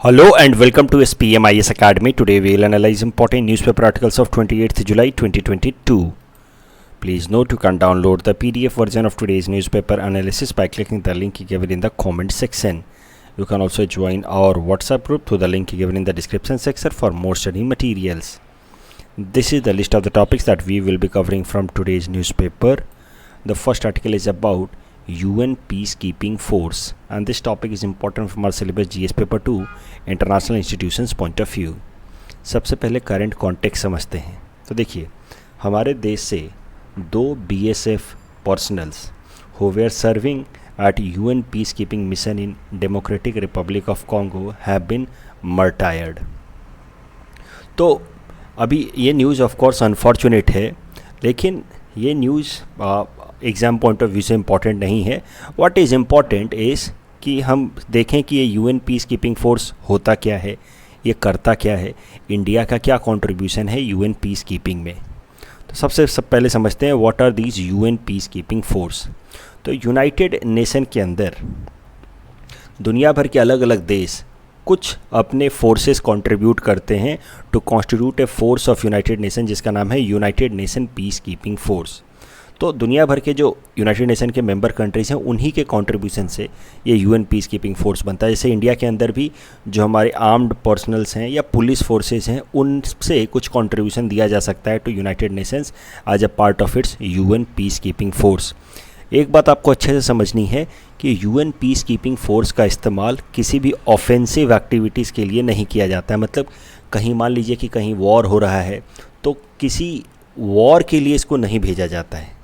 Hello and welcome to SPMIS Academy. Today we will analyze important newspaper articles of 28th July 2022. Please note you can download the PDF version of today's newspaper analysis by clicking the link given in the comment section. You can also join our WhatsApp group through the link given in the description section for more study materials. This is the list of the topics that we will be covering from today's newspaper. The first article is about UN Peacekeeping Force and this topic is important from our syllabus GS paper 2 international institutions point of view. सबसे पहले current context समझते हैं. तो देखिए, हमारे देश से 2 BSF personnels who were serving at UN peace keeping mission in Democratic Republic of Congo have been martyred. तो अभी ये न्यूज़ ऑफ कोर्स अनफॉर्चुनेट है, लेकिन ये news exam point of view से इम्पॉर्टेंट नहीं है. व्हाट इज़ इम्पॉर्टेंट इज़ कि हम देखें कि ये UN पीस कीपिंग फोर्स होता क्या है, ये करता क्या है, इंडिया का क्या कंट्रीब्यूशन है UN पीस कीपिंग में. तो सबसे पहले समझते हैं what are these UN peace keeping force. तो यूनाइटेड नेशन के अंदर दुनिया भर के अलग अलग देश कुछ अपने फोर्सेस कंट्रीब्यूट करते हैं to constitute a force of United Nation जिसका नाम है United Nation peace keeping force. तो दुनिया भर के जो यूनाइटेड नेशन के मेंबर कंट्रीज़ हैं उन्हीं के कंट्रीब्यूशन से ये UN पीस कीपिंग फोर्स बनता है. जैसे इंडिया के अंदर भी जो हमारे आर्म्ड पर्सनल्स हैं या पुलिस फोर्सेस हैं उनसे कुछ कंट्रीब्यूशन दिया जा सकता है to United Nations as a part of its UN peace keeping force. एक बात आपको अच्छे से समझनी है कि UN पीस कीपिंग फोर्स का इस्तेमाल किसी भी ऑफेंसिव एक्टिविटीज़ के लिए नहीं किया जाता है. मतलब कहीं मान लीजिए कि कहीं वॉर हो रहा है तो किसी वॉर के लिए इसको नहीं भेजा जाता है.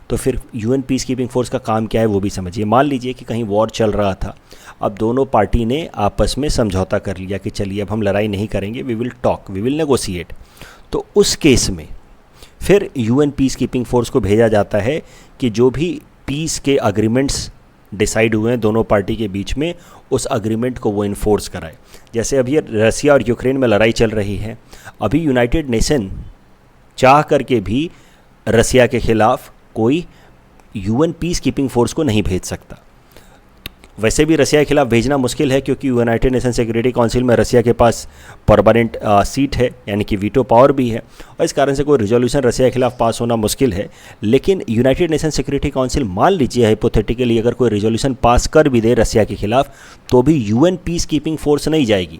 तो फिर UN पीस कीपिंग फोर्स का काम क्या है वो भी समझिए. मान लीजिए कि कहीं वॉर चल रहा था, अब दोनों पार्टी ने आपस में समझौता कर लिया कि चलिए अब हम लड़ाई नहीं करेंगे, we will talk, we will negotiate. तो उस केस में फिर UN पीस कीपिंग फोर्स को भेजा जाता है कि जो भी पीस के अग्रीमेंट्स डिसाइड हुए हैं दोनों पार्टी के बीच में उस अग्रीमेंट को वो इन्फोर्स कराए. जैसे अभी रसिया और यूक्रेन में लड़ाई चल रही है, अभी यूनाइटेड नेशन चाह करके भी रसिया के खिलाफ कोई UN पीस कीपिंग फोर्स को नहीं भेज सकता. वैसे भी रसिया के खिलाफ भेजना मुश्किल है क्योंकि यूनाइटेड नेशन सिक्योरिटी काउंसिल में रसिया के पास परमानेंट सीट है, यानी कि वीटो पावर भी है, और इस कारण से कोई रिजोल्यूशन रसिया के खिलाफ पास होना मुश्किल है. लेकिन यूनाइटेड नेशन सिक्योरिटी काउंसिल मान लीजिए हाइपोथेटिकली अगर कोई रिजोल्यूशन पास कर भी दे रसिया के खिलाफ तो भी UN पीस कीपिंग फोर्स नहीं जाएगी.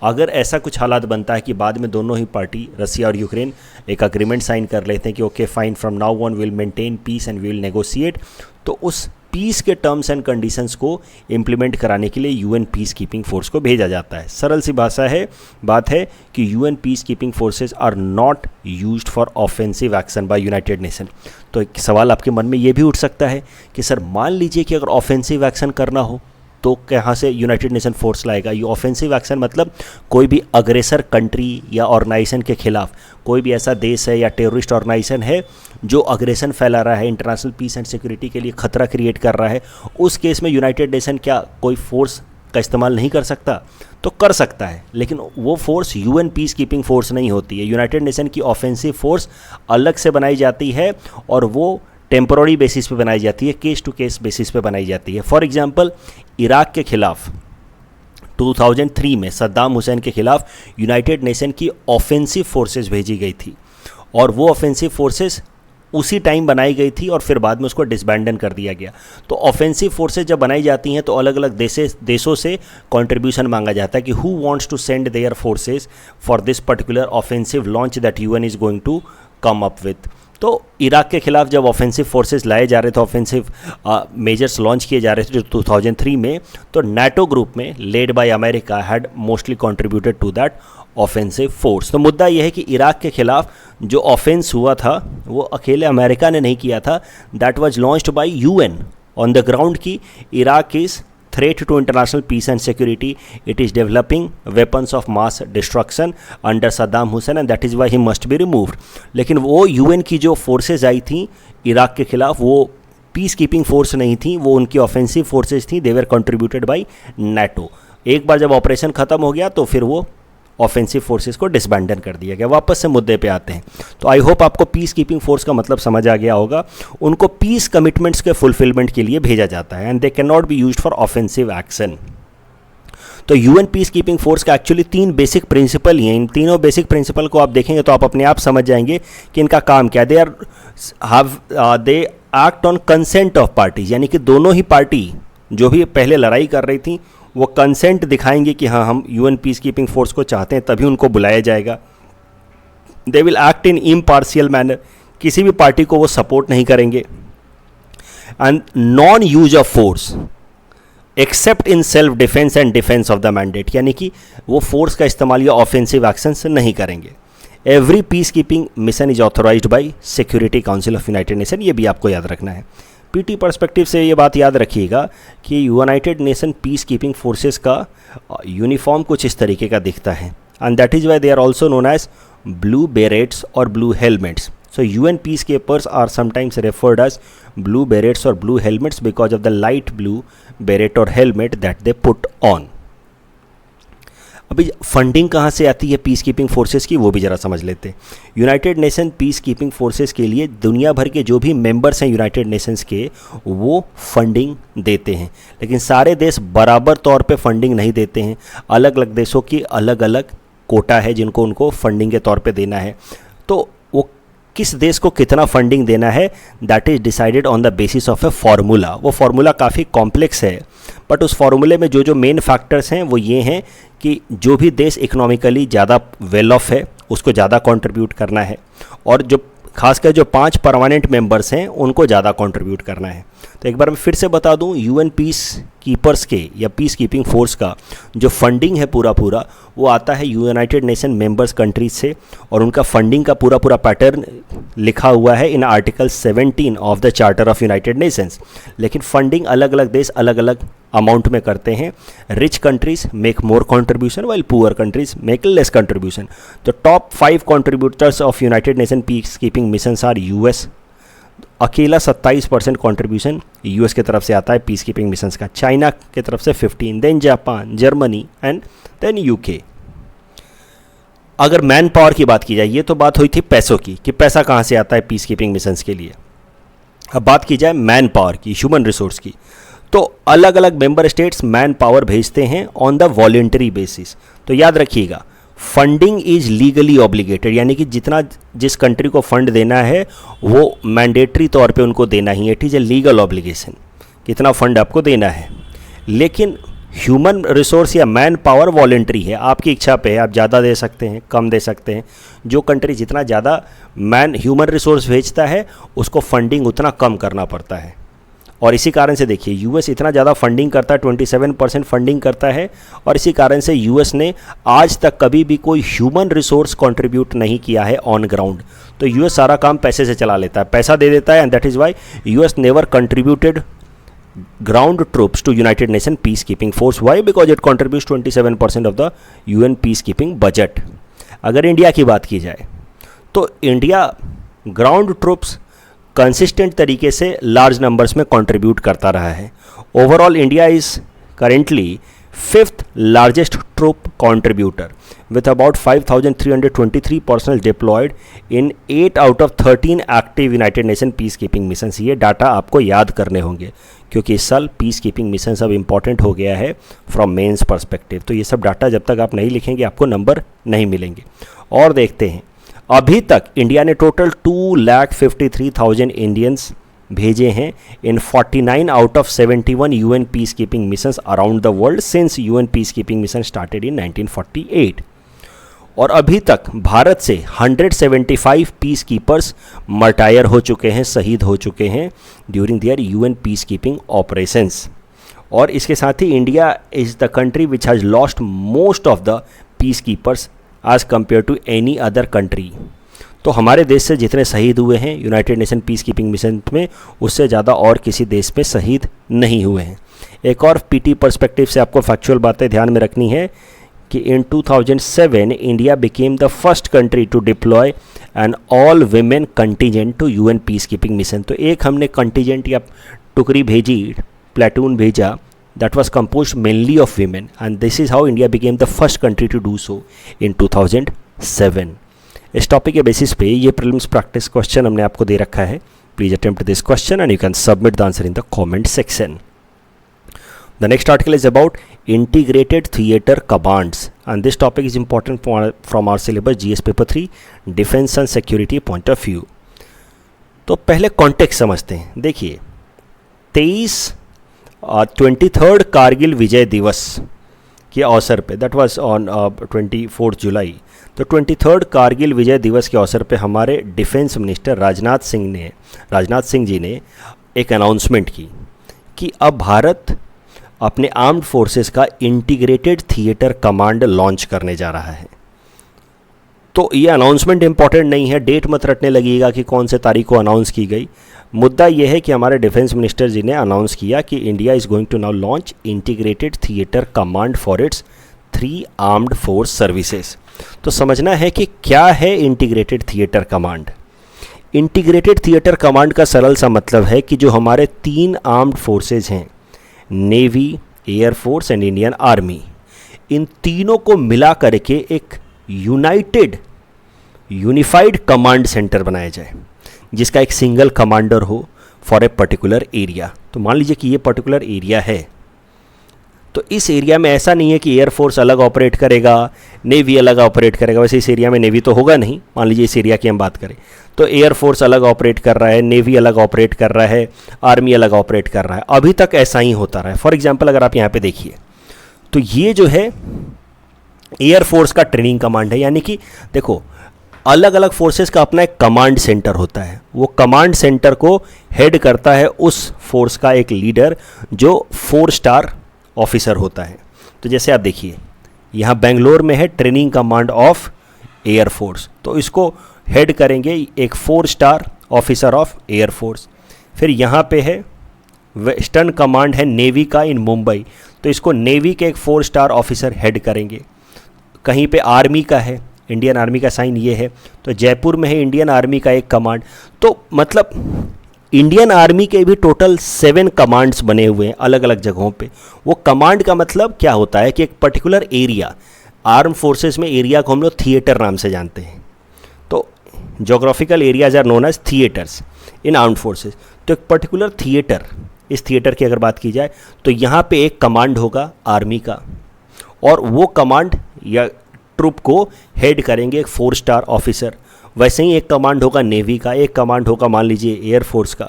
अगर ऐसा कुछ हालात बनता है कि बाद में दोनों ही पार्टी रसिया और यूक्रेन एक अग्रीमेंट साइन कर लेते हैं कि okay fine from now on will maintain piece and will negotiate, तो उस पीस के टर्म्स एंड कंडीशंस को इम्प्लीमेंट कराने के लिए UN पीस कीपिंग फोर्स को भेजा जाता है. सरल सी बात है कि UN peace keeping forces are not used for offensive action by United Nation. तो एक सवाल आपके मन में ये भी उठ सकता है कि सर मान लीजिए कि अगर ऑफेंसिव एक्शन करना हो तो कहाँ से यूनाइटेड नेशन फोर्स लाएगा. ये ऑफेंसिव एक्शन मतलब कोई भी अग्रेसर कंट्री या ऑर्गेनाइजेशन के खिलाफ, कोई भी ऐसा देश है या टेररिस्ट ऑर्गेनाइजेशन है जो अग्रेशन फैला रहा है, इंटरनेशनल पीस एंड सिक्योरिटी के लिए खतरा क्रिएट कर रहा है, उस केस में यूनाइटेड नेशन क्या कोई फोर्स का इस्तेमाल नहीं कर सकता? तो कर सकता है, लेकिन वो force UN peace keeping force नहीं होती है. यूनाइटेड नेशन की ऑफेंसिव फोर्स अलग से बनाई जाती है और वो टेम्पोररी बेसिस पे बनाई जाती है, केस टू केस बेसिस पे बनाई जाती है. फॉर एग्जांपल इराक के खिलाफ 2003 में सद्दाम हुसैन के खिलाफ यूनाइटेड नेशन की ऑफेंसिव फोर्सेस भेजी गई थी और वो ऑफेंसिव फोर्सेस उसी टाइम बनाई गई थी और फिर बाद में उसको डिसबैंडन कर दिया गया. तो ऑफेंसिव फोर्सेस जब बनाई जाती हैं तो अलग अलग देशों से कंट्रीब्यूशन मांगा जाता है कि who wants to send their forces for this particular offensive launch that UN is going to come up with. तो इराक के खिलाफ जब ऑफेंसिव फोर्सेस लाए जा रहे थे, ऑफेंसिव मेजर्स लॉन्च किए जा रहे थे 2003 में, तो NATO ग्रुप में led by America had mostly contributed to that offensive force. तो मुद्दा यह है कि इराक के खिलाफ जो ऑफेंस हुआ था वो अकेले अमेरिका ने नहीं किया था, that was launched by UN on the ground की Iraq is threat to international peace and security. It is developing weapons of mass destruction under Saddam Hussein and that is why he must be removed. लेकिन वो UN की जो forces आई थी Iraq के खिलाफ वो piece keeping force नहीं थी, वो उनकी ऑफेंसिव फोर्सेज थी. दे वर कंट्रीब्यूटेड बाय NATO. एक बार जब ऑपरेशन ख़त्म हो गया तो फिर वो ऑफेंसिव फोर्सेस को डिसबैंडन कर दिया गया. वापस से मुद्दे पे आते हैं. तो आई होप आपको पीस कीपिंग फोर्स का मतलब समझ आ गया होगा. उनको पीस कमिटमेंट्स के फुलफिलमेंट के लिए भेजा जाता है and they can not be used for offensive action. तो यूएन पीस कीपिंग फोर्स का एक्चुअली 3 बेसिक प्रिंसिपल ही हैं। इन तीनों बेसिक प्रिंसिपल को आप देखेंगे तो आप अपने आप समझ जाएंगे कि इनका काम क्या है। They act on consent of parties, यानी कि दोनों ही पार्टी जो भी पहले लड़ाई कर रही थी वो कंसेंट दिखाएंगे कि हाँ हम यूएन पीस कीपिंग फोर्स को चाहते हैं, तभी उनको बुलाया जाएगा। They will act in impartial manner, किसी भी पार्टी को वो सपोर्ट नहीं करेंगे। And non use of force accept in self defence and defence of the mandate, यानी कि वो फोर्स का इस्तेमाल या ऑफेंसिव एक्शन से नहीं करेंगे। Every peace keeping mission is authorised by security council of United Nation, ये भी आपको याद रखना है। पीटी पर्सपेक्टिव से ये बात याद रखिएगा कि United Nation peace keeping forces का यूनिफॉर्म कुछ इस तरीके का दिखता है, and that is why they are also known as blue berets और blue helmets. So UN peacekeepers are sometimes referred as blue berets or blue helmets because of the light blue beret or helmet that they put on. अभी funding कहाँ से आती है peace keeping forces की, वो भी ज़रा समझ लेते हैं। United Nation peace keeping forces के लिए दुनिया भर के जो भी मेंबर्स हैं यूनाइटेड नेशंस के, वो फंडिंग देते हैं, लेकिन सारे देश बराबर तौर पे फंडिंग नहीं देते हैं। अलग अलग देशों की अलग अलग कोटा है जिनको उनको फंडिंग के तौर पे देना है। तो वो किस देश को कितना फंडिंग देना है, that is decided on the basis of A formula. वो फार्मूला काफ़ी कॉम्प्लेक्स है, बट उस फार्मूले में जो जो मेन फैक्टर्स हैं वो ये हैं कि जो भी देश इकोनॉमिकली ज़्यादा वेल ऑफ है उसको ज़्यादा कंट्रीब्यूट करना है, और जो खासकर जो 5 परमानेंट मेंबर्स हैं उनको ज़्यादा कंट्रीब्यूट करना है। तो एक बार मैं फिर से बता दूं, यूएन पीस कीपर्स के या पीस कीपिंग फोर्स का जो फंडिंग है पूरा वो आता है यूनाइटेड नेशन मेंबर्स कंट्रीज से, और उनका फंडिंग का पूरा पैटर्न लिखा हुआ है in article 17 of the charter of United Nations. लेकिन फंडिंग अलग अलग देश अलग अलग अमाउंट में करते हैं। Rich countries make more contribution while poor countries make less contribution. तो top 5 contributors of United Nation peace keeping missions are US, अकेला 27% कंट्रीब्यूशन यूएस की तरफ से आता है पीस कीपिंग मिशंस का। चाइना की तरफ से 15, then Japan, Germany and then UK. अगर मैन पावर की बात की जाए, ये तो बात हुई थी पैसों की कि पैसा कहाँ से आता है पीस कीपिंग मिशंस के लिए। अब बात की जाए मैन पावर की, ह्यूमन रिसोर्स की, तो अलग अलग मेंबर स्टेट्स मैन पावर भेजते हैं ऑन द वॉलेंटरी बेसिस। तो याद रखिएगा, फंडिंग इज लीगली ऑब्लिगेटेड, यानी कि जितना जिस कंट्री को फंड देना है वो मैंडेटरी तौर पे उनको देना ही, it is a legal obligation, कितना फंड आपको देना है। लेकिन ह्यूमन रिसोर्स या मैन पावर वॉलेंटरी है, आपकी इच्छा पे है, आप ज़्यादा दे सकते हैं, कम दे सकते हैं। जो कंट्री जितना ज़्यादा ह्यूमन रिसोर्स भेजता है उसको फंडिंग उतना कम करना पड़ता है। और इसी कारण से देखिए यूएस इतना ज़्यादा फंडिंग करता है, 27% फंडिंग करता है, और इसी कारण से यूएस ने आज तक कभी भी कोई ह्यूमन रिसोर्स कंट्रीब्यूट नहीं किया है ऑन ग्राउंड। तो यूएस सारा काम पैसे से चला लेता है, पैसा दे देता है, and that is Y US never contributed ground troops to United Nations peacekeeping force. Why? Because it contributes 27% of the UN peacekeeping budget. अगर इंडिया की बात की जाए तो इंडिया ग्राउंड ट्रूप्स कंसिस्टेंट तरीके से लार्ज नंबर्स में कंट्रीब्यूट करता रहा है। Overall India is currently 5th largest troop contributor with about 5,323 personnel deployed in 8 out of 13 active United Nations peacekeeping missions। ये डाटा आपको याद करने होंगे क्योंकि इस साल पीस कीपिंग मिशन सब इम्पॉर्टेंट हो गया है फ्रॉम मेंस पर्सपेक्टिव। तो ये सब डाटा जब तक आप नहीं लिखेंगे आपको नंबर नहीं मिलेंगे। और देखते हैं, अभी तक इंडिया ने टोटल 2,53,000 इंडियंस भेजे हैं इन 49 out of 71 UN peace keeping missions around the world since UN peace keeping mission started in 1948। और अभी तक भारत से 175 पीस कीपर्स मर्टायर हो चुके हैं, शहीद हो चुके हैं during their UN peace keeping operations. और इसके साथ ही India is the country which has lost most of the peace keepers as compare to any other country. तो हमारे देश से जितने शहीद हुए हैं United Nation peace keeping mission में, उससे ज़्यादा और किसी देश में शहीद नहीं हुए हैं। एक और पीटी पर्सपेक्टिव से आपको फैक्चुअल बातें ध्यान में रखनी है कि in 2007 India became the first country to deploy an all women contingent to UN peace keeping mission. तो एक हमने कंटीजेंट या टुकड़ी भेजी, प्लेटून भेजा, that was composed mainly of women, and this is how India became the first country to do so in 2007। इस topic के basis पे ये प्रीलिम्स प्रैक्टिस क्वेश्चन हमने आपको दे रखा है। Please attempt this question and you can submit the answer in the comment section. The next article is about integrated theater commands, and this topic is important from our syllabus GS paper 3 defense and security point of view. तो पहले context समझते हैं. देखिए 23rd Kargil विजय दिवस के अवसर पे, that was on 24 जुलाई, तो 23rd कारगिल विजय दिवस के अवसर पे हमारे डिफेंस मिनिस्टर राजनाथ सिंह जी ने एक अनाउंसमेंट की कि अब भारत अपने आर्म्ड फोर्सेस का इंटीग्रेटेड थिएटर कमांड लॉन्च करने जा रहा है. तो ये अनाउंसमेंट इंपॉर्टेंट नहीं है, डेट मत रटने लगिएगा कि कौन से तारीख को अनाउंस की गई. मुद्दा ये है कि हमारे डिफेंस मिनिस्टर जी ने अनाउंस किया कि India is going to now launch integrated theatre command for its 3 armed force services. तो समझना है कि क्या है integrated theatre command. Integrated theatre command का सरल सा मतलब है कि जो हमारे 3 आर्म्ड फोर्सेज हैं, navy, air force and Indian army, इन तीनों को मिला करके एक यूनिफाइड कमांड सेंटर बनाया जाए जिसका एक सिंगल कमांडर हो फॉर ए पर्टिकुलर एरिया. तो मान लीजिए कि ये पर्टिकुलर एरिया है, तो इस एरिया में ऐसा नहीं है कि एयरफोर्स अलग ऑपरेट करेगा, नेवी अलग ऑपरेट करेगा. वैसे इस एरिया में नेवी तो होगा नहीं. मान लीजिए इस एरिया की हम बात करें तो एयरफोर्स अलग ऑपरेट कर रहा है, नेवी अलग ऑपरेट कर रहा है, आर्मी अलग ऑपरेट कर रहा है. अभी तक ऐसा ही होता रहा है. फॉर एग्जाम्पल अगर आप यहाँ पे देखिए तो ये जो है एयरफोर्स का ट्रेनिंग कमांड है. यानी कि देखो अलग अलग फोर्सेस का अपना एक कमांड सेंटर होता है. वो कमांड सेंटर को हेड करता है उस फोर्स का एक लीडर जो 4 स्टार ऑफिसर होता है. तो जैसे आप देखिए यहाँ बेंगलोर में है ट्रेनिंग कमांड ऑफ एयरफोर्स, तो इसको हेड करेंगे एक 4 स्टार ऑफिसर ऑफ एयरफोर्स. फिर यहाँ पे है वेस्टर्न कमांड है नेवी का इन मुंबई, तो इसको नेवी के एक 4 स्टार ऑफिसर हेड करेंगे. कहीं पे आर्मी का है, इंडियन आर्मी का साइन ये है, तो जयपुर में है इंडियन आर्मी का एक कमांड. तो मतलब इंडियन आर्मी के भी टोटल 7 कमांड्स बने हुए हैं अलग अलग जगहों पे. वो कमांड का मतलब क्या होता है कि एक पर्टिकुलर एरिया, आर्म फोर्सेस में एरिया को हम लोग थिएटर नाम से जानते हैं. तो geographical areas are known as theatres in armed forces. तो एक पर्टिकुलर थिएटर, इस थिएटर की अगर बात की जाए तो यहाँ पे एक कमांड होगा आर्मी का, और वो कमांड या ट्रुप को हेड करेंगे एक 4 स्टार ऑफिसर. वैसे ही एक कमांड होगा नेवी का, एक कमांड होगा मान लीजिए एयरफोर्स का.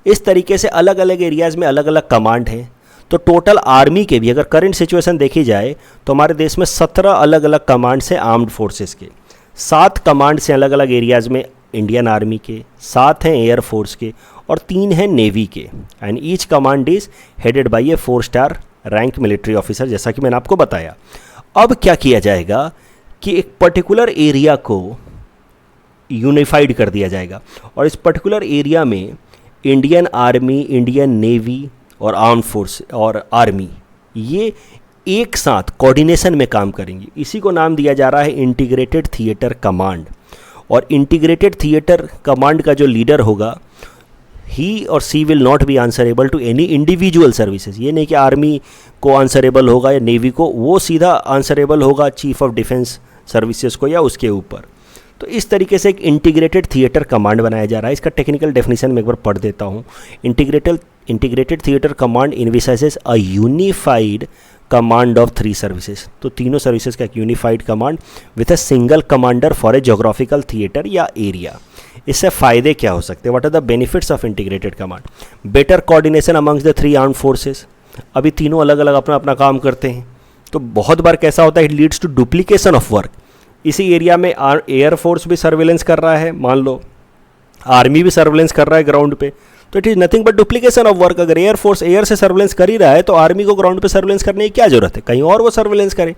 इस तरीके से अलग अलग एरियाज़ में अलग अलग कमांड हैं. तो टोटल आर्मी के भी अगर करंट सिचुएशन देखी जाए तो हमारे देश में 17 अलग अलग कमांड्स हैं आर्म्ड फोर्सेस के. 7 कमांड्स हैं अलग अलग एरियाज़ में इंडियन आर्मी के, 7 हैं एयरफोर्स के और 3 हैं नेवी के. And each command is headed by A 4 star rank military officer, जैसा कि मैंने आपको बताया. अब क्या किया जाएगा कि एक पर्टिकुलर एरिया को यूनिफाइड कर दिया जाएगा और इस पर्टिकुलर एरिया में इंडियन आर्मी, इंडियन नेवी और आर्म फोर्स और आर्मी ये एक साथ कोऑर्डिनेशन में काम करेंगी. इसी को नाम दिया जा रहा है इंटीग्रेटेड थिएटर कमांड. और इंटीग्रेटेड थिएटर कमांड का जो लीडर होगा, he or she will not be answerable to any individual services. ये नहीं कि आर्मी को आंसरेबल होगा या नेवी को, वो सीधा आंसरेबल होगा चीफ ऑफ डिफेंस सर्विसेज को या उसके ऊपर. तो इस तरीके से एक इंटीग्रेटेड थिएटर कमांड बनाया जा रहा है. इसका टेक्निकल डेफिनेशन में एक बार पढ़ देता हूँ. Integrated theatre command envisages a unified command of 3 services. तो तीनों सर्विसेज का एक unified command with a single commander for a geographical theatre या एरिया. इससे फ़ायदे क्या हो सकते हैं? What are the benefits of integrated command? Better coordination amongst the 3 armed forces. अभी तीनों अलग अलग अपना अपना काम करते हैं, तो बहुत बार कैसा होता है, it leads to duplication of work. इसी एरिया में एयरफोर्स भी सर्वेलेंस कर रहा है, मान लो आर्मी भी सर्वेलेंस कर रहा है ग्राउंड पे, तो it is nothing but duplication of work. अगर एयरफोर्स एयर से सर्वेलेंस कर ही रहा है तो आर्मी को ग्राउंड पे सर्वेलेंस करने की क्या जरूरत है, कहीं और वो सर्वेलेंस करे.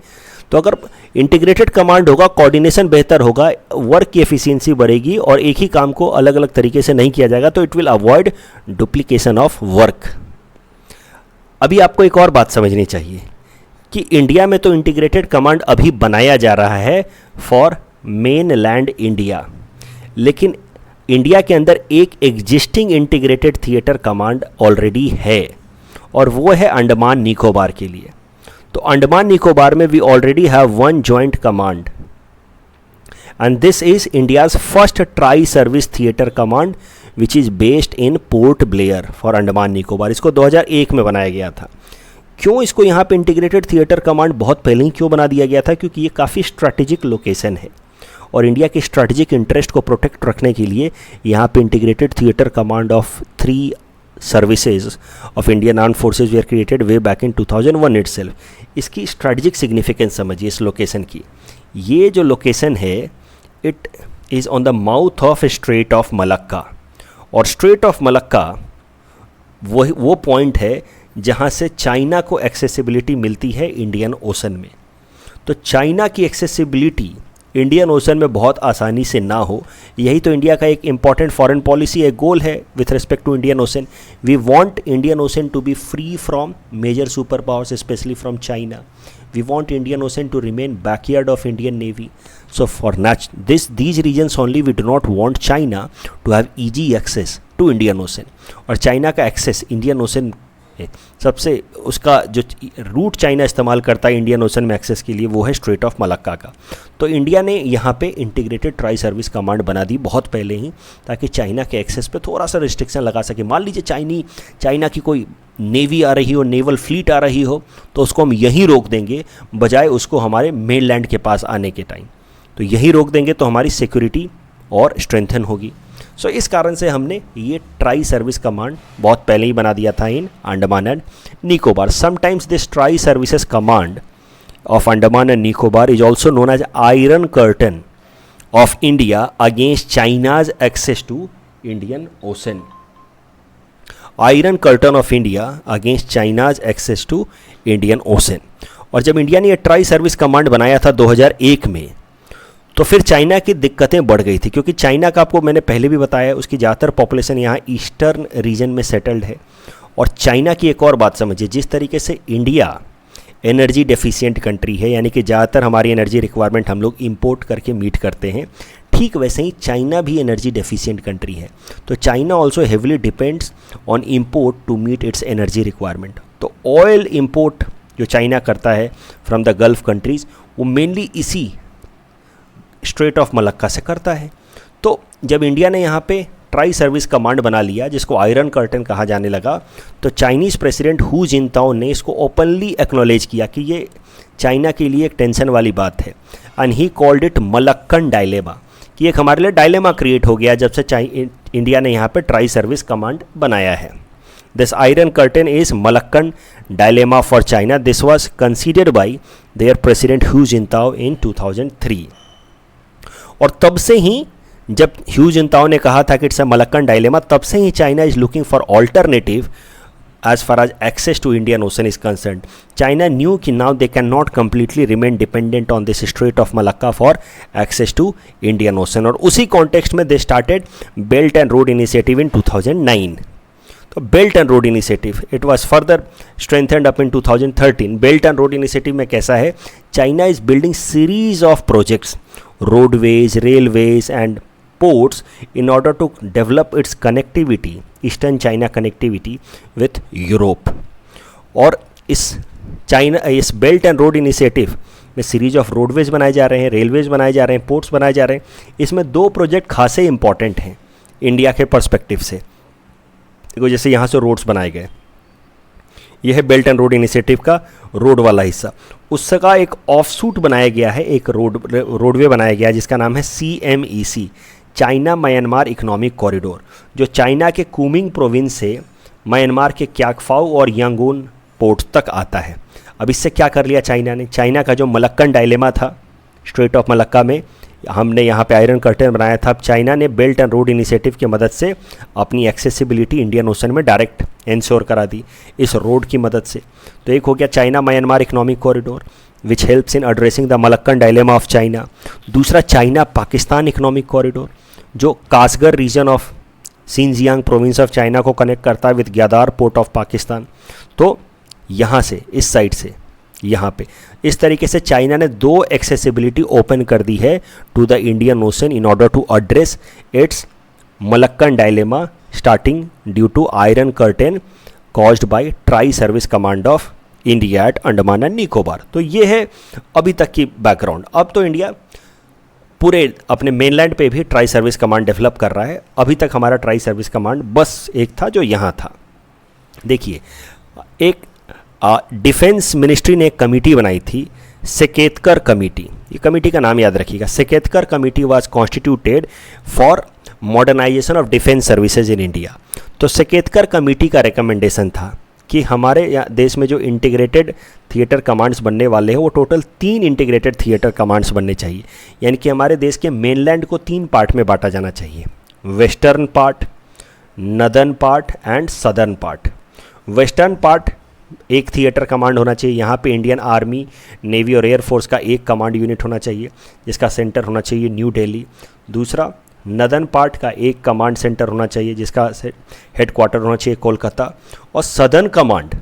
तो अगर इंटीग्रेटेड कमांड होगा, कोऑर्डिनेशन बेहतर होगा, वर्क की एफिशिएंसी बढ़ेगी और एक ही काम को अलग अलग तरीके से नहीं किया जाएगा, तो it will avoid duplication of work. अभी आपको एक और बात समझनी चाहिए कि इंडिया में तो इंटीग्रेटेड कमांड अभी बनाया जा रहा है फॉर मेन लैंड इंडिया, लेकिन इंडिया के अंदर एक existing integrated theatre command already है और वो है अंडमान निकोबार के लिए. तो अंडमान निकोबार में we already have one joint command and this is India's first tri service theatre command which is based in Port Blair for Andaman Nicobar. इसको 2001 में बनाया गया था. क्यों इसको यहाँ पे इंटीग्रेटेड थिएटर कमांड बहुत पहले ही क्यों बना दिया गया था? क्योंकि ये काफ़ी स्ट्रैटेजिक लोकेशन है और इंडिया के स्ट्रैटेजिक इंटरेस्ट को प्रोटेक्ट रखने के लिए यहाँ पे integrated theatre command of 3 services of Indian arm forces were created way back in 2001 itself. इसकी स्ट्रैटेजिक सिग्निफिकेंस समझिए इस लोकेशन की। ये जो लोकेशन है it is on the mouth of strait of Malacca, और स्ट्रेट ऑफ मलक्का वो point है जहाँ से चाइना को एक्सेसिबिलिटी मिलती है इंडियन ओशन में। तो चाइना की एक्सेसिबिलिटी इंडियन ओशन में बहुत आसानी से ना हो, यही तो इंडिया का एक इम्पॉर्टेंट फॉरेन पॉलिसी है, गोल है with respect to Indian ocean. We want Indian ocean to be free from major super powers, specially from China. We want Indian Ocean to remain backyard of Indian Navy. So for these regions only we do not want China to have easy access to Indian Ocean. और China का access Indian ocean सबसे उसका जो root China इस्तेमाल करता है Indian ocean में access के लिए वो है स्ट्रेट ऑफ मलक्का का। तो इंडिया ने यहाँ पे इंटीग्रेटेड ट्राई सर्विस कमांड बना दी बहुत पहले ही, ताकि चाइना के एक्सेस पे थोड़ा सा रिस्ट्रिक्शन लगा सके। मान लीजिए चाइना की कोई नेवी आ रही हो, नेवल फ्लीट आ रही हो, तो उसको हम यहीं रोक देंगे बजाय उसको हमारे मेनलैंड के पास आने के टाइम। तो यहीं रोक देंगे तो हमारी सिक्योरिटी और स्ट्रेंथन होगी। सो इस कारण से हमने ये ट्राई सर्विस कमांड बहुत पहले ही बना दिया था in Andaman and Nicobar. Sometimes this tri services command of Andaman and Nicobar is also known as iron curtain of India against China's access to Indian Ocean. Iron curtain of India against China's access to Indian Ocean. और जब India ने ये try service command बनाया था 2001 में, तो फिर China की दिक्कतें बढ़ गई थी, क्योंकि चाइना का आपको मैंने पहले भी बताया उसकी ज़्यादातर पॉपुलेशन यहाँ ईस्टर्न रीजन में सेटल्ड है। और चाइना की एक और बात समझिए, जिस तरीके से इंडिया एनर्जी डेफिशिएंट कंट्री है, यानी कि ज़्यादातर हमारी एनर्जी रिक्वायरमेंट हम लोग इंपोर्ट करके मीट करते हैं, ठीक वैसे ही चाइना भी एनर्जी डेफिशिएंट कंट्री है। तो China also heavily depends on import to meet its energy requirement. तो ऑयल इम्पोर्ट जो चाइना करता है फ्रॉम द गल्फ कंट्रीज़, वो मेनली इसी स्ट्रेट ऑफ मलक्का से करता है। तो जब इंडिया ने यहाँ पे ट्राई सर्विस कमांड बना लिया, जिसको आयरन कर्टन कहा जाने लगा, तो चाइनीज़ प्रेसिडेंट हू जिनताओ ने इसको ओपनली एक्नॉलेज किया कि ये चाइना के लिए एक टेंशन वाली बात है। And he called it Malaccan dilemma, कि एक हमारे लिए डायलेमा क्रिएट हो गया जब से इंडिया ने यहाँ पे ट्राई सर्विस कमांड बनाया है। This iron curtain is Malaccan dilemma for China. This was considered by their president Hu Jintao in 2003। और तब से ही जब ह्यू जिनताओ ने कहा था कि इट्स अ मलक्कन डायलेमा, तब से ही China is looking for alternative as far as access to Indian Ocean is concern. China knew कि now they can not completely remain dependent on this Strait of Malacca for access to Indian Ocean. और उसी context में they started Belt and Road Initiative in 2009। तो Belt and Road Initiative it was further strengthened up in 2013। Belt and Road Initiative में कैसा है, China is building series of projects, roadways, railways and ports in order to develop its connectivity, eastern China connectivity with Europe. और इस belt and Road Initiative में series of roadways बनाए जा रहे हैं, रेलवेज बनाए जा रहे हैं, पोर्ट्स बनाए जा रहे हैं। इसमें 2 प्रोजेक्ट खासे इंपॉर्टेंट हैं इंडिया के पर्सपेक्टिव से। देखो जैसे यहाँ से रोड्स बनाए गए, यह है बेल्ट एंड रोड इनिशिएटिव का रोड वाला हिस्सा। उसका एक ऑफसूट बनाया गया है, एक रोडवे बनाया गया है जिसका नाम है CMEC, China Myanmar economic corridor, जो चाइना के कुमिंग प्रोविंस से म्यांमार के क्याकफाओ और यांगून पोर्ट तक आता है। अब इससे क्या कर लिया चाइना ने, चाइना का जो मलक्कन डायलेमा था स्ट्रेट ऑफ मलक्का में, हमने यहाँ पे आयरन कर्टन बनाया था। अब चाइना ने बेल्ट एंड रोड इनिशिएटिव की मदद से अपनी एक्सेसिबिलिटी इंडियन ओशन में डायरेक्ट इंश्योर करा दी इस रोड की मदद से। तो एक हो गया China Myanmar economic corridor which helps in addressing the Malaccan dilemma of China. दूसरा चाइना पाकिस्तान इकोनॉमिक कॉरिडोर, जो Kashgar region of Xinjiang province of China को कनेक्ट करता है with Gwadar port of Pakistan. तो यहाँ से इस साइड से यहाँ पे इस तरीके से चाइना ने 2 एक्सेसिबिलिटी ओपन कर दी है to the Indian Ocean in order to address its Malaccan dilemma starting due to iron curtain caused by tri service command of India at Andaman and Nicobar. तो ये है अभी तक की बैकग्राउंड। अब तो इंडिया पूरे अपने मेनलैंड पे भी ट्राई सर्विस कमांड डेवलप कर रहा है। अभी तक हमारा ट्राई सर्विस कमांड बस एक था जो यहाँ था। देखिए, एक डिफेंस मिनिस्ट्री ने एक कमेटी बनाई थी, सेकेतकर कमेटी। ये कमेटी का नाम याद रखिएगा, Shekatkar committee was constituted for modernisation of defence services in India. तो सेकेतकर कमेटी का रिकमेंडेशन था कि हमारे देश में जो इंटीग्रेटेड थिएटर कमांड्स बनने वाले हैं वो टोटल 3 इंटीग्रेटेड थिएटर कमांड्स बनने चाहिए। यानी कि हमारे देश के मेनलैंड को 3 पार्ट में बांटा जाना चाहिए, western part, northern part and southern part. Western part एक थिएटर कमांड होना चाहिए, यहाँ पे इंडियन आर्मी, नेवी और एयरफोर्स का एक कमांड यूनिट होना चाहिए जिसका सेंटर होना चाहिए न्यू दिल्ली। दूसरा, नदर्न पार्ट का एक कमांड सेंटर होना चाहिए जिसका हेडक्वार्टर होना चाहिए कोलकाता। और सदर्न कमांड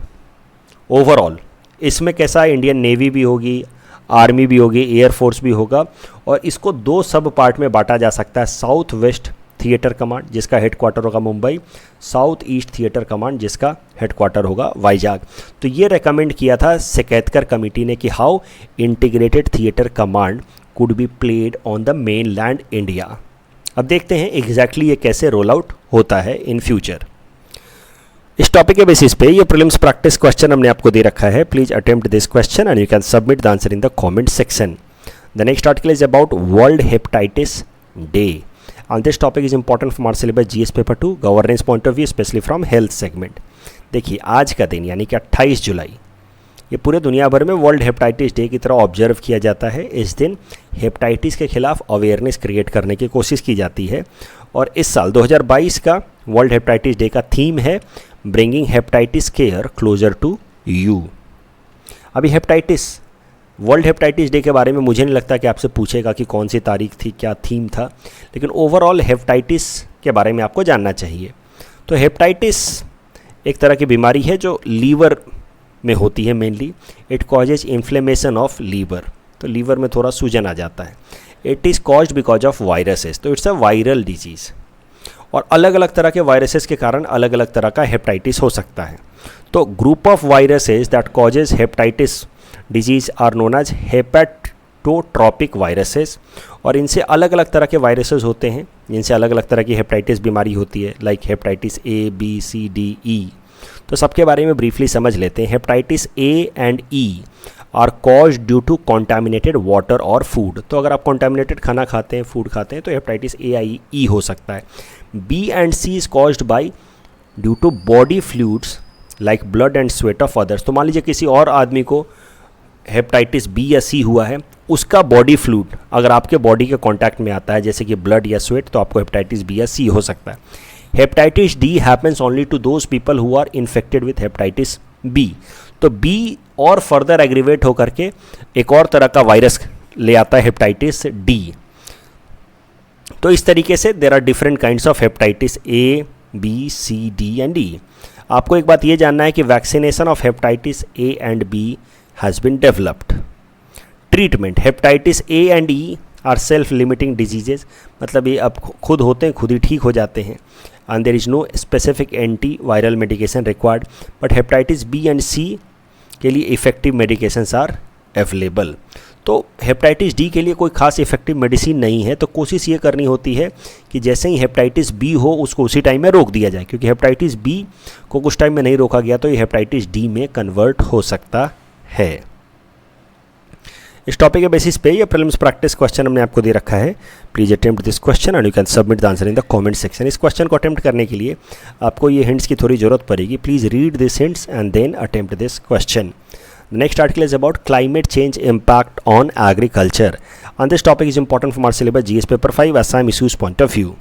ओवरऑल इसमें कैसा है, इंडियन नेवी भी होगी, आर्मी भी होगी, एयरफोर्स भी होगा, और इसको 2 सब पार्ट में बांटा जा सकता है, साउथ वेस्ट थिएटर कमांड जिसका हेडक्वार्टर होगा Mumbai, south east theatre command जिसका हेडक्वार्टर होगा वाइजाग। तो ये रेकमेंड किया था सेकेतकर कमेटी ने कि how integrated theatre command could be played on the main land India. अब देखते हैं एग्जैक्टली ये कैसे रोल आउट होता है इन फ्यूचर। इस टॉपिक के बेसिस पे ये प्रीलिम्स प्रैक्टिस क्वेश्चन हमने आपको दे रखा है। Please attempt this question and you can submit the answer in the comment section. The next article is about world hepatitis day and this topic is important from our syllabus GS paper 2 governance point of view especially from health segment। देखिए आज का दिन यानी कि 28 जुलाई ये पूरे दुनिया भर में वर्ल्ड हेपेटाइटिस डे की तरह ऑब्जर्व किया जाता है। इस दिन हेपेटाइटिस के खिलाफ अवेयरनेस क्रिएट करने की कोशिश की जाती है और इस साल 2022 का वर्ल्ड हेपेटाइटिस डे का थीम है bringing hepatitis care closer to you. अभी हेपेटाइटिस वर्ल्ड हेपेटाइटिस डे के बारे में मुझे नहीं लगता कि आपसे पूछेगा कि कौन सी तारीख थी, क्या थीम था, लेकिन ओवरऑल हेपेटाइटिस के बारे में आपको जानना चाहिए। तो हेपेटाइटिस एक तरह की बीमारी है जो लीवर में होती है mainly. It causes inflammation of liver, तो लीवर में थोड़ा सूजन आ जाता है। It is caused because of viruses, तो इट्स अ वायरल डिजीज़ और अलग अलग तरह के वायरसेस के कारण अलग अलग तरह का हेपेटाइटिस हो सकता है। तो group of viruses that causes hepatitis disease are known as hepatotropic viruses, और इनसे अलग अलग तरह के वायरसेस होते हैं जिनसे अलग अलग तरह की हेपेटाइटिस बीमारी होती है, like hepatitis A, B, C, D, E. तो सबके बारे में ब्रीफली समझ लेते हैं। Hepatitis A and E are caused due to contaminated water और फूड। तो अगर आप कॉन्टामिनेटेड खाना खाते हैं, फूड खाते हैं, तो हेपेटाइटिस ए आई ई हो सकता है। B and C is caused by due to body fluids like blood and sweat of others. तो मान लीजिए किसी और आदमी को हेपेटाइटिस बी या सी हुआ है, उसका बॉडी फ्लूइड अगर आपके बॉडी के कांटेक्ट में आता है जैसे कि ब्लड या स्वेट, तो आपको हेपेटाइटिस बी या सी हो सकता है। Hepatitis D happens only to those people who are infected with hepatitis B. तो बी और फर्दर एग्रीवेट होकर के एक और तरह का वायरस ले आता है, हेपेटाइटिस डी। तो इस तरीके से there are different kinds of hepatitis A, B, C, D and E. आपको एक बात ये जानना है कि vaccination of hepatitis A and B has been developed। Treatment, hepatitis A and E are self limiting diseases, मतलब ये अब खुद होते हैं, खुद ही ठीक हो जाते हैं, and there is no specific anti viral medication required. But hepatitis B and C के लिए इफेक्टिव मेडिकेशंस आर अवेलेबल। तो हेपेटाइटिस डी के लिए कोई खास इफेक्टिव मेडिसिन नहीं है, तो कोशिश ये करनी होती है कि जैसे ही हेपेटाइटिस बी हो उसको उसी टाइम में रोक दिया जाए, क्योंकि हेपेटाइटिस बी को कुछ टाइम में नहीं रोका गया तो ये हेपेटाइटिस डी में कन्वर्ट हो सकता है। इस टॉपिक के बेसिस पे ये प्रीलिम्स प्रैक्टिस क्वेश्चन हमने आपको दे रखा है। Please attempt this question and you can submit the answer in the comment section. इस क्वेश्चन को अटेम्प्ट करने के लिए आपको ये हिंट्स की थोड़ी जरूरत पड़ेगी। Please read this hints and then attempt this question. Next article is about climate change impact on agriculture, and this topic is important from our syllabus GS paper 5 Assam issues point of view.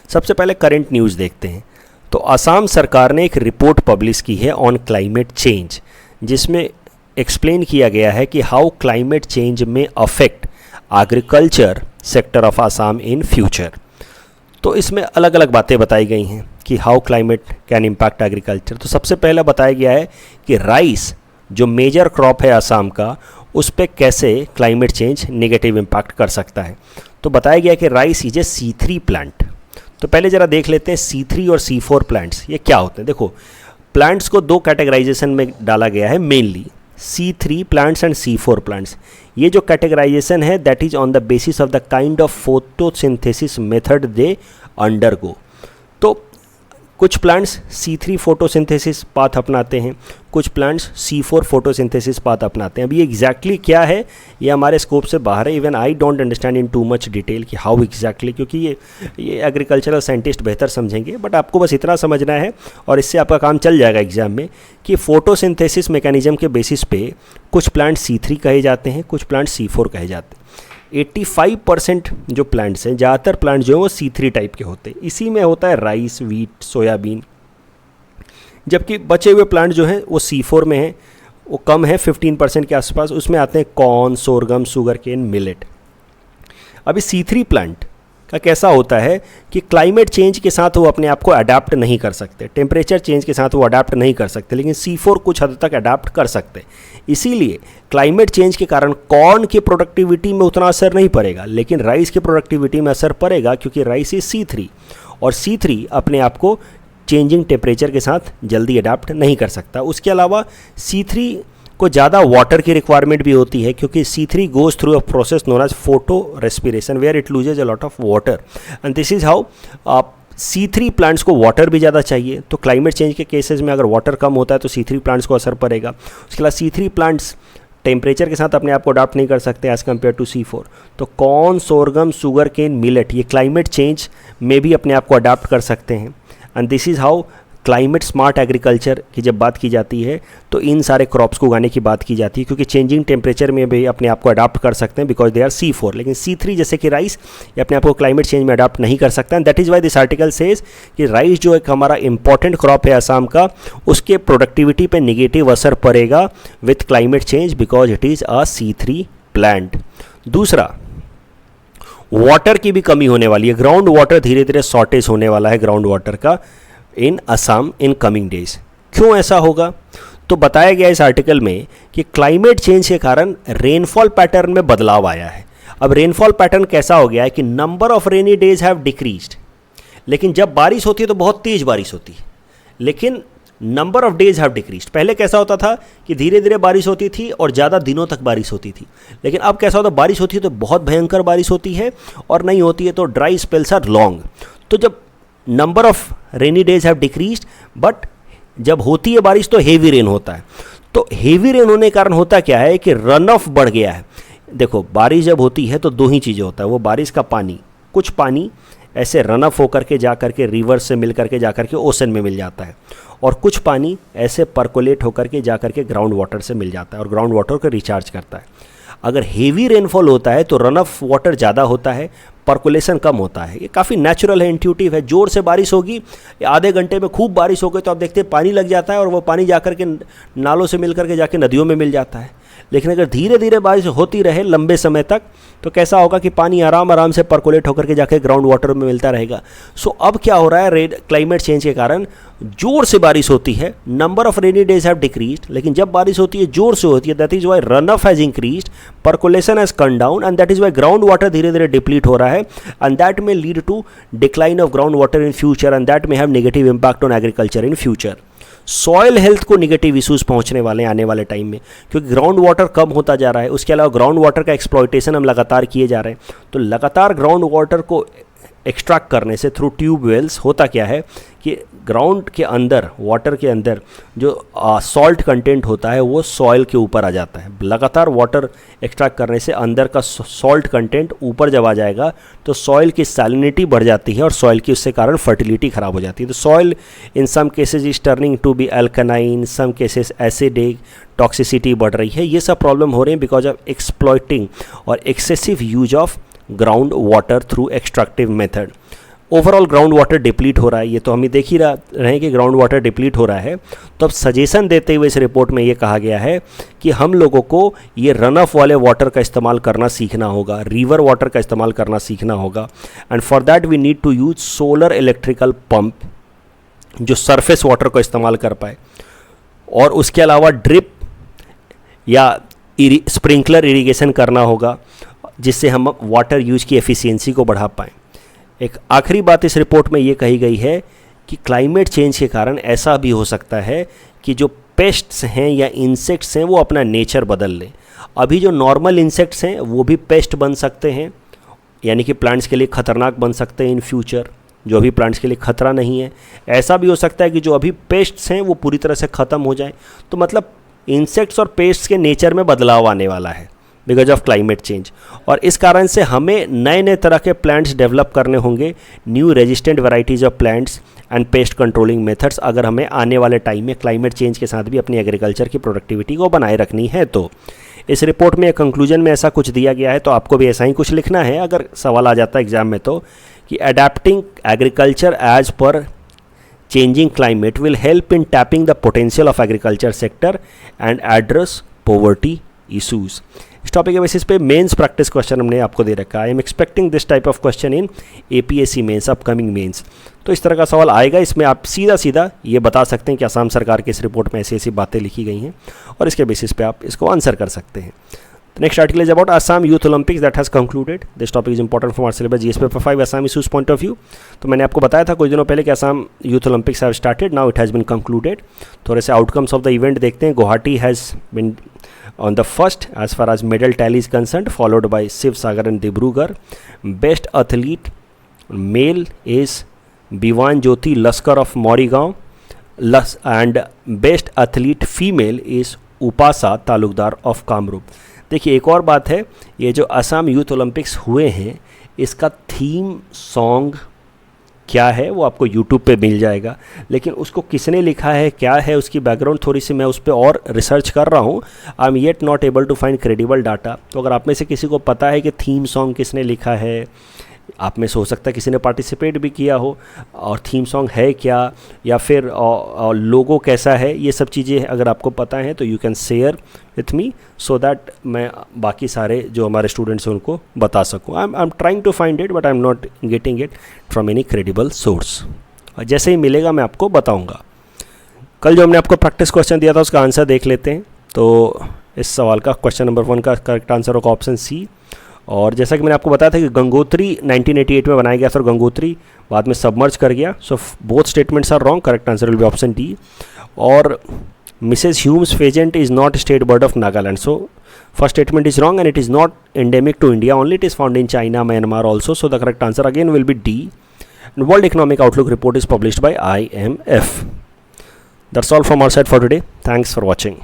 सबसे पहले current news देखते हैं। तो असम सरकार ने एक report publish की है ऑन क्लाइमेट चेंज, जिसमें एक्सप्लेन किया गया है कि हाउ क्लाइमेट चेंज में affect agriculture sector of Assam in future. तो इसमें अलग अलग बातें बताई गई हैं कि how climate can impact agriculture. तो सबसे पहला बताया गया है कि राइस जो मेजर क्रॉप है आसाम का, उस पर कैसे क्लाइमेट चेंज नेगेटिव इम्पैक्ट कर सकता है। तो बताया गया कि rice is a C3 plant. तो पहले ज़रा देख लेते हैं C3 और C4 प्लांट्स ये क्या होते हैं। देखो, प्लांट्स को 2 कैटेगराइजेशन में डाला गया है mainly, C3 plants and C4 plants. ये जो कैटेगराइजेशन है that is on the basis of the kind of photosynthesis method they undergo. तो कुछ प्लांट्स C3 फोटोसिंथेसिस पाथ अपनाते हैं, कुछ प्लांट्स C4 फोटोसिंथेसिस पाथ अपनाते हैं। अभी ये एग्जैक्टली क्या है ये हमारे स्कोप से बाहर है। Even I don't understand in too much detail कि हाउ एग्जैक्टली, क्योंकि ये एग्रीकल्चरल साइंटिस्ट बेहतर समझेंगे। बट आपको बस इतना समझना है और इससे आपका काम चल जाएगा एग्जाम में कि फोटोसिंथेसिस मैकेनिज्म के बेसिस पे कुछ प्लांट C3 कहे जाते हैं, कुछ प्लांट C4 कहे जाते हैं। 85% जो प्लांट्स हैं, ज़्यादातर प्लांट जो हैं वो C3 टाइप के होते हैं। इसी में होता है राइस, वीट, सोयाबीन, जबकि बचे हुए प्लांट जो हैं वो C4 में हैं, वो कम है 15% के आसपास। उसमें आते हैं corn, sorghum, sugar cane, millet. अभी C3 प्लांट का कैसा होता है कि क्लाइमेट चेंज के साथ वो अपने आप को अडाप्ट नहीं कर सकते, टेम्परेचर चेंज के साथ वो अडाप्ट नहीं कर सकते, लेकिन C4 कुछ हद तक अडाप्ट कर सकते हैं। इसीलिए क्लाइमेट चेंज के कारण कॉर्न की प्रोडक्टिविटी में उतना असर नहीं पड़ेगा, लेकिन राइस की प्रोडक्टिविटी में असर पड़ेगा, क्योंकि राइस इज C3 और C3 अपने आप को चेंजिंग टेम्परेचर के साथ जल्दी अडाप्ट नहीं कर सकता। उसके अलावा C3 को ज़्यादा वाटर की रिक्वायरमेंट भी होती है, क्योंकि C3 goes through a process known as photo respiration where it loses a lot of water and this is how C3 plants को वाटर भी ज़्यादा चाहिए। तो क्लाइमेट चेंज के केसेस में अगर वाटर कम होता है तो C3 प्लांट्स को असर पड़ेगा। उसके अलावा C3 प्लांट्स टेम्परेचर के साथ अपने आप को अडाप्ट नहीं कर सकते एज़ कम्पेयर टू C4। तो corn, sorghum, sugar cane, millet ये क्लाइमेट चेंज में भी अपने आप को अडाप्ट कर सकते हैं। And this is how climate smart agriculture की जब बात की जाती है तो इन सारे क्रॉप्स को उगाने की बात की जाती है, क्योंकि चेंजिंग टेम्परेचर में भी अपने आप को अडाप्ट कर सकते हैं बिकॉज दे आर C4। लेकिन C3 जैसे कि राइस ये अपने आप को क्लाइमेट चेंज में अडाप्ट नहीं कर सकता। And that is why this article says कि राइस जो एक हमारा इंपॉर्टेंट क्रॉप है असम का, उसके प्रोडक्टिविटी पे निगेटिव असर पड़ेगा with climate change because it is a C3 plant. दूसरा, वाटर की भी कमी होने वाली है। ग्राउंड वाटर धीरे धीरे शॉर्टेज होने वाला है ग्राउंड वाटर का इन असम इन कमिंग डेज। क्यों ऐसा होगा? तो बताया गया इस आर्टिकल में कि क्लाइमेट चेंज के कारण रेनफॉल पैटर्न में बदलाव आया है। अब रेनफॉल पैटर्न कैसा हो गया है कि number of rainy days have decreased, लेकिन जब बारिश होती है तो बहुत तेज बारिश होती है, लेकिन number of days have decreased. पहले कैसा होता था कि धीरे धीरे बारिश होती थी और ज़्यादा दिनों तक बारिश होती थी, लेकिन अब कैसा होता है बारिश होती है तो बहुत भयंकर बारिश होती है और नहीं होती है तो ड्राई स्पेल्स आर लॉन्ग। तो जब number of rainy days have decreased but जब होती है बारिश तो हेवी रेन होता है। तो हेवी रेन होने के कारण होता क्या है कि रन ऑफ बढ़ गया है। देखो, बारिश जब होती है तो दो ही चीज़ें होता है, वो बारिश का पानी, कुछ पानी ऐसे रन ऑफ होकर के जा करके रिवर्स से मिल करके जा करके ओशन में मिल जाता है, और कुछ पानी ऐसे परकोलेट होकर के जा करके ग्राउंड वाटर से मिल जाता है और ग्राउंड वाटर को रिचार्ज करता है। अगर हेवी रेनफॉल होता है तो रन ऑफ वाटर ज़्यादा होता है, परकुलेशन कम होता है। ये काफ़ी नेचुरल है, इंट्यूटिव है। जोर से बारिश होगी, आधे घंटे में खूब बारिश हो गई तो आप देखते हैं पानी लग जाता है और वो पानी जा कर के नालों से मिल करके जाके नदियों में मिल जाता है। लेकिन अगर धीरे धीरे बारिश होती रहे लंबे समय तक तो कैसा होगा कि पानी आराम आराम से परकोलेट होकर के जाके ग्राउंड वाटर में मिलता रहेगा। सो अब क्या हो रहा है, क्लाइमेट चेंज के कारण जोर से बारिश होती है, number of rainy days have decreased, लेकिन जब बारिश होती है जोर से होती है, that is why run off has increased, percolation has come down and that is why ground water धीरे धीरे डिप्लीट हो रहा है and that may lead to decline of ground water in future and that may have negative impact on agriculture in future. Soil health को negative issues पहुंचने वाले हैं आने वाले टाइम में, क्योंकि ग्राउंड वाटर कम होता जा रहा है। उसके अलावा ग्राउंड वाटर का एक्सप्लॉयटेशन हम लगातार किए जा रहे हैं, तो लगातार ग्राउंड वाटर को एक्सट्रैक्ट करने से थ्रू ट्यूब वेल्स होता क्या है कि ग्राउंड के अंदर, वाटर के अंदर जो सॉल्ट कंटेंट होता है वो सॉइल के ऊपर आ जाता है। लगातार वाटर एक्सट्रैक्ट करने से अंदर का सॉल्ट कंटेंट ऊपर जब आ जाएगा तो सॉइल की सैलिनिटी बढ़ जाती है और सॉइल की उससे कारण फर्टिलिटी खराब हो जाती है। तो soil in some cases is turning to be अल्कनाइन, सम केसेस एसिडिक, टॉक्सिसिटी बढ़ रही है। ये सब प्रॉब्लम हो रही है बिकॉज ऑफ एक्सप्लॉइटिंग और excessive use of ground water through extractive method. Overall ground water deplete हो रहा है, ये तो हम ही देख ही रहे हैं कि ग्राउंड वाटर डिप्लीट हो रहा है। तो अब सजेशन देते हुए इस रिपोर्ट में ये कहा गया है कि हम लोगों को ये रन ऑफ वाले वाटर का इस्तेमाल करना सीखना होगा, रिवर वाटर का इस्तेमाल करना सीखना होगा and for that we need to use solar electrical pump जो सरफेस वाटर को इस्तेमाल कर पाए, और उसके अलावा ड्रिप या स्प्रिंकलर इरिगेशन करना होगा जिससे हम वाटर यूज की एफिशिएंसी को बढ़ा पाएँ। एक आखिरी बात इस रिपोर्ट में ये कही गई है कि क्लाइमेट चेंज के कारण ऐसा भी हो सकता है कि जो पेस्ट्स हैं या इंसेक्ट्स हैं वो अपना नेचर बदल लें। अभी जो नॉर्मल इंसेक्ट्स हैं वो भी पेस्ट बन सकते हैं, यानी कि प्लांट्स के लिए खतरनाक बन सकते हैं इन फ्यूचर। जो अभी प्लांट्स के लिए खतरा नहीं है। ऐसा भी हो सकता है कि जो अभी पेस्ट्स हैं वो पूरी तरह से ख़त्म हो जाए। तो मतलब इंसेक्ट्स और पेस्ट्स के नेचर में बदलाव आने वाला है बिकॉज ऑफ क्लाइमेट चेंज, और इस कारण से हमें नए नए तरह के प्लांट्स डेवलप करने होंगे, new resistant varieties of plants and paste controlling methods, अगर हमें आने वाले टाइम में क्लाइमेट चेंज के साथ भी अपनी एग्रीकल्चर की प्रोडक्टिविटी को बनाए रखनी है। तो इस रिपोर्ट में कंक्लूजन में ऐसा कुछ दिया गया है, तो आपको भी ऐसा ही कुछ लिखना है अगर सवाल आ जाता है एग्जाम में, तो कि adapting agriculture as per changing climate will help in tapping the potential of agriculture sector and address poverty issues। इस टॉपिक के बेसिस पे मेंस प्रैक्टिस क्वेश्चन हमने आपको दे रखा है। I am expecting this type of question in APSC mains, upcoming mains. तो इस तरह का सवाल आएगा, इसमें आप सीधा सीधा ये बता सकते हैं कि असम सरकार की इस रिपोर्ट में ऐसी ऐसी बातें लिखी गई हैं और इसके बेसिस पे आप इसको आंसर कर सकते हैं। The next article is about Assam Youth Olympics that has concluded. This topic is important from our syllabus GS paper 5 Assam issues point of view। तो मैंने आपको बताया था कुछ दिनों पहले कि Assam youth Olympics have started, now it has been concluded. थोड़े से आउटकम्स ऑफ द इवेंट देखते हैं। Guwahati has been on the first as far as medal tally is concerned, followed by Shiv Sagar and Dibrugarh। Best athlete male is Biwan Jyoti Laskar of Morigaon, and best athlete female is Upasa Talukdar of Kamrup। देखिए एक और बात है, ये जो Assam youth Olympics हुए हैं इसका थीम सॉन्ग क्या है वो आपको यूट्यूब पे मिल जाएगा, लेकिन उसको किसने लिखा है, क्या है उसकी बैकग्राउंड, थोड़ी सी मैं उस पर और रिसर्च कर रहा हूँ। I am yet not able to find credible data. तो अगर आप में से किसी को पता है कि थीम सॉन्ग किसने लिखा है, आप में से हो सकता है किसी ने पार्टिसिपेट भी किया हो, और थीम सॉन्ग है क्या या फिर लोगो कैसा है, ये सब चीज़ें अगर आपको पता है तो you can share with me so that मैं बाकी सारे जो हमारे स्टूडेंट्स हैं उनको बता सकूँ। I am trying to find it but I am not getting it from any credible source. और जैसे ही मिलेगा मैं आपको बताऊँगा। कल जो हमने आपको प्रैक्टिस क्वेश्चन दिया था उसका आंसर देख लेते हैं। तो इस सवाल का क्वेश्चन नंबर 1 का करेक्ट आंसर होगा ऑप्शन सी। और जैसा कि मैंने आपको बताया था कि गंगोत्री 1988 में बनाया गया था और गंगोत्री बाद में सबमर्ज कर गया। So both statements are wrong, correct answer will be option D. और Mrs Hume's pheasant is not state bird of Nagaland. So first statement is wrong and it is not endemic to India only, it is found in China, Myanmar also. So the correct answer again will be D. And world economic outlook report is published by IMF। That's all from our side for today. Thanks for watching.